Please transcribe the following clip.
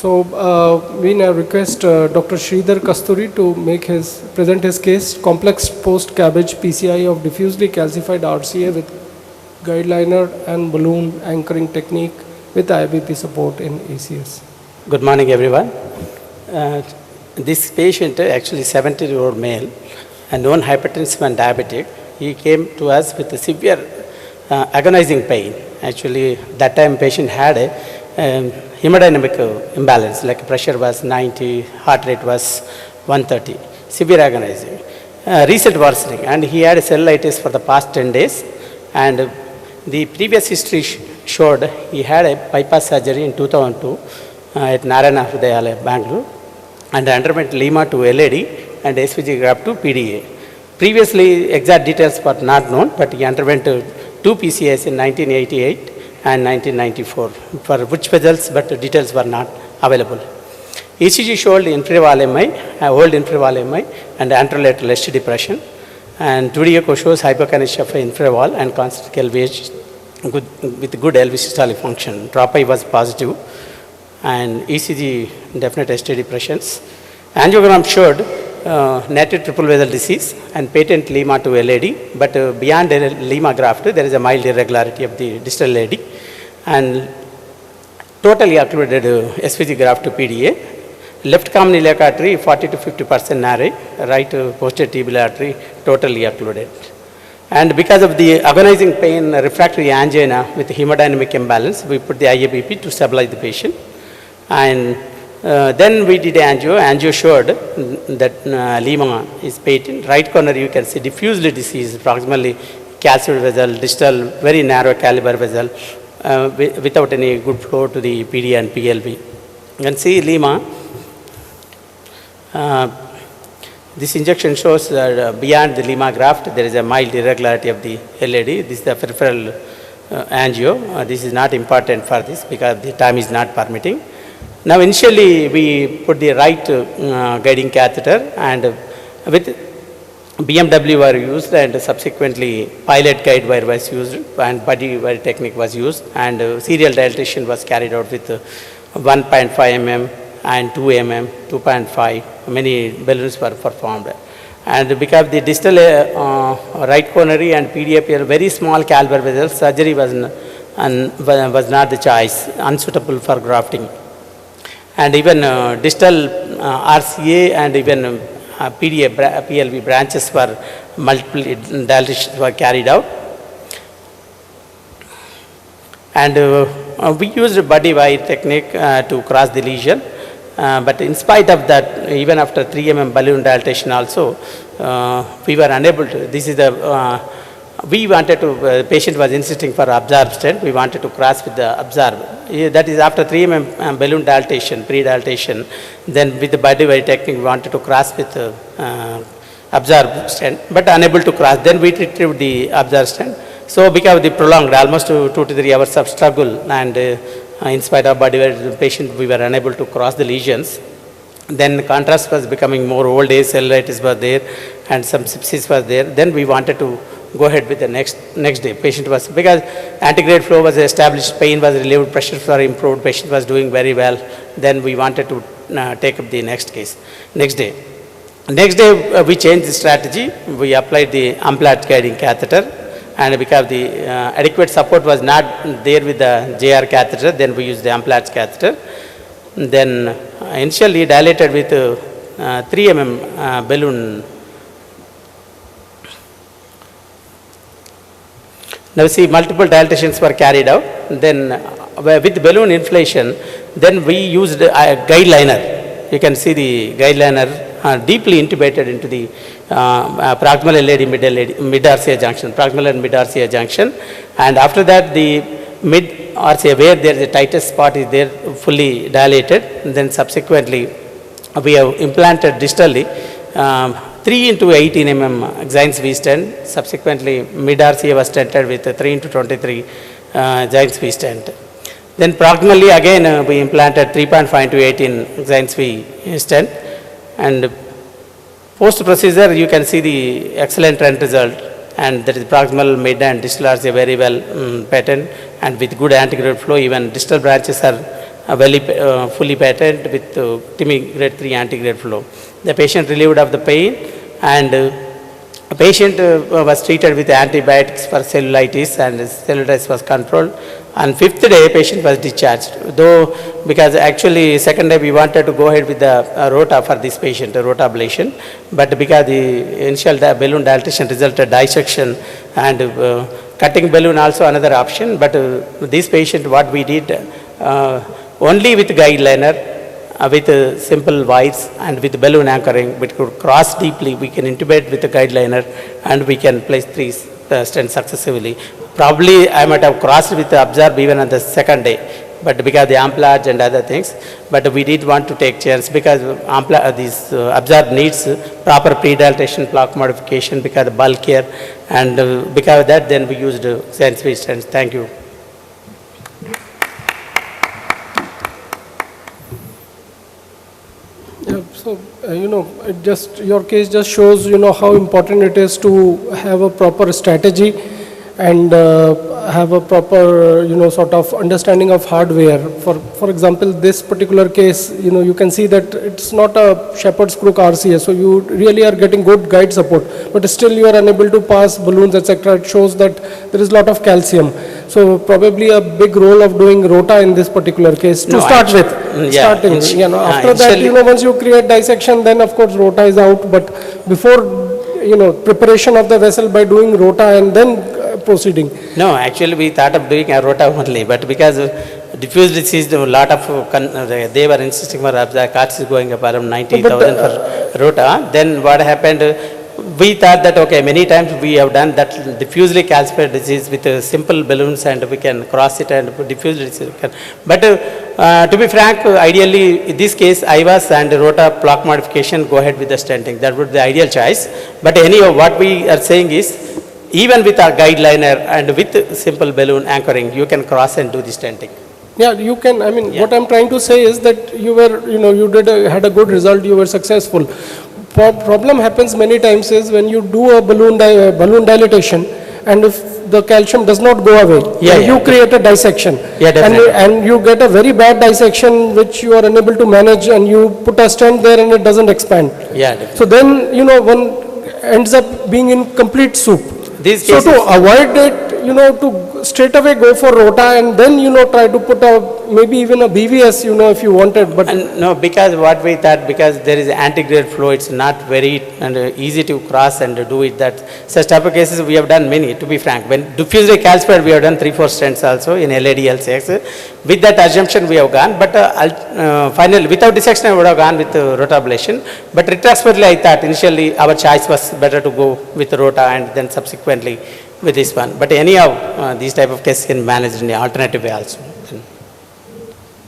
So we now request Dr. Sridhar Kasturi to present his case, complex post-cabbage PCI of diffusely calcified RCA with guide liner and balloon anchoring technique with IBP support in ACS. Good morning, everyone. This patient, actually 70-year-old male, and known hypertensive and diabetic, he came to us with a severe agonizing pain. Actually, that time patient had a hemodynamic imbalance, like pressure was 90, heart rate was 130, severe agonizing. Recent worsening, and he had a cellulitis for the past 10 days, and the previous history showed he had a bypass surgery in 2002 at Narayana Hrudayalaya, Bangalore, and underwent Lima to LAD and SVG graft to PDA. Previously, exact details were not known, but he underwent 2 PCIs in 1988 and 1994, for which vessels, but details were not available. ECG showed inferior wall MI, old inferior wall MI, and anterolateral ST depression, and 2D echo shows hypokinesia of inferior wall and concentric LVH with good LV systolic function. Drop I was positive, and ECG definite ST depressions. Angiogram showed native triple vessel disease and patent Lima to LAD, but beyond Lima graft, there is a mild irregularity of the distal LAD, and totally occluded SVG graft to PDA. Left common iliac artery 40 to 50% narrow, right posterior tibial artery totally occluded. And because of the agonizing pain, refractory angina with hemodynamic imbalance, we put the IABP to stabilize the patient. And then we did angio. Angio showed that Lima is patent. Right corner you can see diffusely disease, proximally calcified vessel, distal very narrow caliber vessel, without any good flow to the PD and PLV. You can see Lima. This injection shows that beyond the Lima graft there is a mild irregularity of the LAD. This is the peripheral angio. This is not important for this because the time is not permitting. Now initially we put the right guiding catheter, and with BMW were used, and subsequently pilot guide wire was used, and buddy wire technique was used, and serial dilatation was carried out with 1.5 mm and 2 mm, 2.5, many balloons were performed. And because the distal right coronary and PDAP are very small caliber vessels, surgery was not the choice, unsuitable for grafting. And even distal RCA and even PDA, PLV branches were multiple dilatations were carried out. And we used buddy wire technique to cross the lesion. But in spite of that, even after 3 mm balloon dilatation also, we were unable to, this is the, we wanted to, the patient was insisting for absorb stent, we wanted to cross with the absorb. That is after 3 mm balloon dilatation, pre-dilatation, then with the buddy wire technique we wanted to cross with absorb stent, but unable to cross. Then we retrieved the absorb stent. So because of the prolonged, almost 2 to 3 hours of struggle, and in spite of buddy wire patient, we were unable to cross the lesions. Then contrast was becoming more, old age cellulitis was there, and some sepsis was there. Then we wanted to go ahead with the next day. Patient was, because antegrade flow was established, pain was relieved, pressures were improved, patient was doing very well. Then we wanted to take up the next day. Next day we changed the strategy. We applied the Amplatz guiding catheter, and because the adequate support was not there with the JR catheter, then we used the Amplatz catheter. Then initially dilated with 3 mm balloon. Now see, multiple dilatations were carried out. Then with balloon inflation, then we used a guide liner. You can see the guide liner deeply intubated into the proximal LAD, mid RCA junction, proximal and mid RCA junction. And after that, the mid RCA, where there is a tightest spot is there, fully dilated. And then subsequently, we have implanted distally 3 into 18 mm Xience V stent. Subsequently, mid RCA was stented with 3 into 23 Xience V stent. Then proximally again we implanted 3.5 into 18 Xience V stent. And post procedure you can see the excellent end result, and that is proximal, mid and distal RCA very well patent, and with good antegrade flow. Even distal branches are fully patent with TIMI grade 3 anti-grade flow. The patient relieved of the pain, and a patient was treated with antibiotics for cellulitis, and cellulitis was controlled. On 5th day, patient was discharged. Though, because actually 2nd day we wanted to go ahead with the rota for this patient, rota ablation, but because the initial balloon dilatation resulted dissection, and cutting balloon also another option. But this patient, what we did, only with guide liner, with simple wires and with balloon anchoring, we could cross deeply, we can intubate with the guide liner, and we can place 3 stents successively. Probably I might have crossed with the absorb even on the 2nd day, but because the amplage and other things, but we did want to take chance because this absorb needs proper pre-dilatation plaque modification because the bulk here, and because of that then we used sensory stents. Thank you. Yeah, so, your case just shows, how important it is to have a proper strategy and have a proper, sort of understanding of hardware. For example, this particular case, you can see that it's not a Shepherd's Crook RCA, so you really are getting good guide support, but still you are unable to pass balloons, etc. It shows that there is a lot of calcium. So probably a big role of doing rota in this particular case to start with. After that, once you create dissection, then of course rota is out. But before, preparation of the vessel by doing rota and then proceeding. No, actually we thought of doing a rota only, but because diffuse disease, a lot of they were insisting for the cost is going up around 90,000 for rota. Then what happened? We thought that okay, many times we have done that diffusely calcified disease with simple balloons, and we can cross it and diffuse disease. But to be frank, ideally in this case, IVAS and rota plaque modification, go ahead with the stenting. That would be the ideal choice. But anyhow, what we are saying is, even with our guide liner and with simple balloon anchoring, you can cross and do the stenting. Yeah, you can. I mean, what I'm trying to say is that you were, had a good result. You were successful. Problem happens many times is when you do a balloon dilatation, and if the calcium does not go away, you create a dissection, and you get a very bad dissection which you are unable to manage, and you put a stent there and it doesn't expand. So then one ends up being in complete soup. So to avoid it, to straight away go for rota and then, try to put maybe even a BVS, if you wanted. But no, because what we thought, because there is anti-grade flow, it's not very easy to cross and do it. That such type of cases we have done many, to be frank. When diffusely calcified, we have done 3-4 stents also in LAD-L6. With that assumption we have gone, but finally without dissection I would have gone with rota ablation. But retrospectively I thought initially our choice was better to go with rota and then subsequently with this one. But anyhow, these type of cases can manage in the alternative way also.